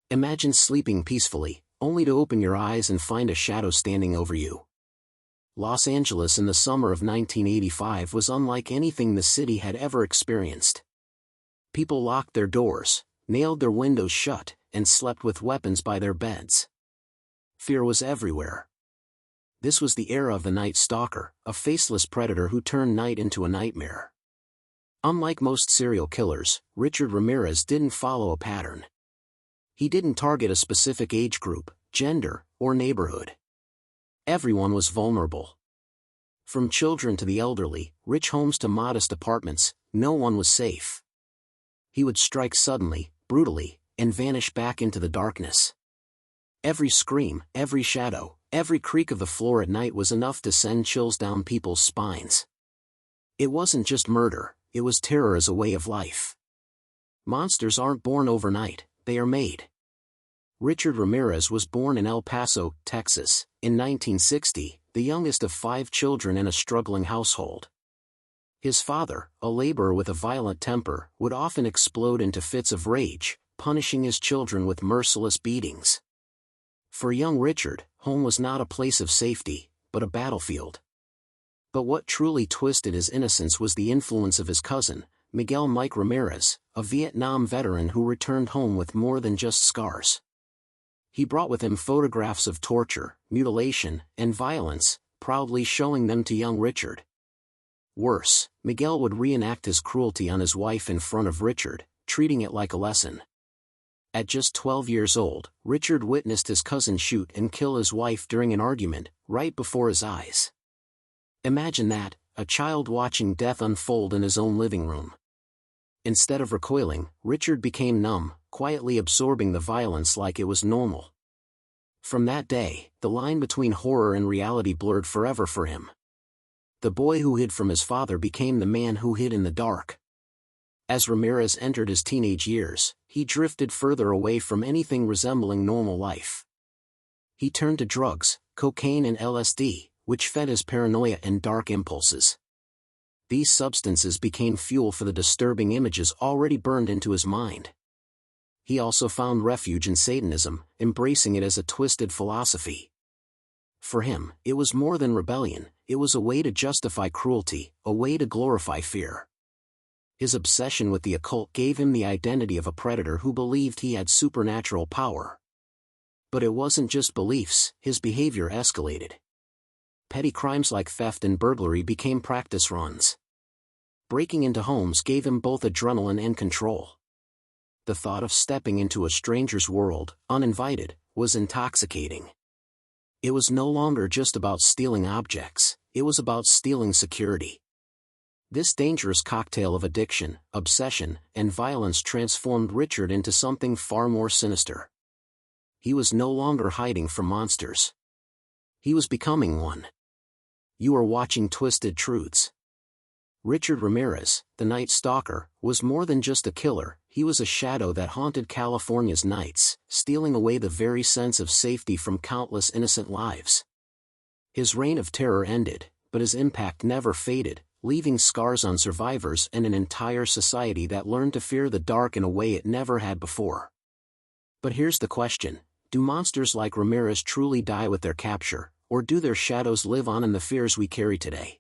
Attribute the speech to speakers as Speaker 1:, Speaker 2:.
Speaker 1: Imagine sleeping peacefully, only to open your eyes and find a shadow standing over you. Los Angeles in the summer of 1985 was unlike anything the city had ever experienced. People locked their doors, nailed their windows shut, and slept with weapons by their beds. Fear was everywhere. This was the era of the Night Stalker, a faceless predator who turned night into a nightmare. Unlike most serial killers, Richard Ramirez didn't follow a pattern. He didn't target a specific age group, gender, or neighborhood. Everyone was vulnerable. From children to the elderly, rich homes to modest apartments, no one was safe. He would strike suddenly, brutally, and vanish back into the darkness. Every scream, every shadow, every creak of the floor at night was enough to send chills down people's spines. It wasn't just murder, it was terror as a way of life. Monsters aren't born overnight, they are made. Richard Ramirez was born in El Paso, Texas, in 1960, the youngest of 5 children in a struggling household. His father, a laborer with a violent temper, would often explode into fits of rage, punishing his children with merciless beatings. For young Richard, home was not a place of safety, but a battlefield. But what truly twisted his innocence was the influence of his cousin, Miguel "Mike" Ramirez, a Vietnam veteran who returned home with more than just scars. He brought with him photographs of torture, mutilation, and violence, proudly showing them to young Richard. Worse, Miguel would reenact his cruelty on his wife in front of Richard, treating it like a lesson. At just 12 years old, Richard witnessed his cousin shoot and kill his wife during an argument, right before his eyes. Imagine that, a child watching death unfold in his own living room. Instead of recoiling, Richard became numb, quietly absorbing the violence like it was normal. From that day, the line between horror and reality blurred forever for him. The boy who hid from his father became the man who hid in the dark. As Ramirez entered his teenage years, he drifted further away from anything resembling normal life. He turned to drugs, cocaine and LSD, which fed his paranoia and dark impulses. These substances became fuel for the disturbing images already burned into his mind. He also found refuge in Satanism, embracing it as a twisted philosophy. For him, it was more than rebellion, it was a way to justify cruelty, a way to glorify fear. His obsession with the occult gave him the identity of a predator who believed he had supernatural power. But it wasn't just beliefs, his behavior escalated. Petty crimes like theft and burglary became practice runs. Breaking into homes gave him both adrenaline and control. The thought of stepping into a stranger's world, uninvited, was intoxicating. It was no longer just about stealing objects, it was about stealing security. This dangerous cocktail of addiction, obsession, and violence transformed Richard into something far more sinister. He was no longer hiding from monsters. He was becoming one. You are watching Twisted Truths. Richard Ramirez, the Night Stalker, was more than just a killer, he was a shadow that haunted California's nights, stealing away the very sense of safety from countless innocent lives. His reign of terror ended, but his impact never faded, leaving scars on survivors and an entire society that learned to fear the dark in a way it never had before. But here's the question: do monsters like Ramirez truly die with their capture, or do their shadows live on in the fears we carry today?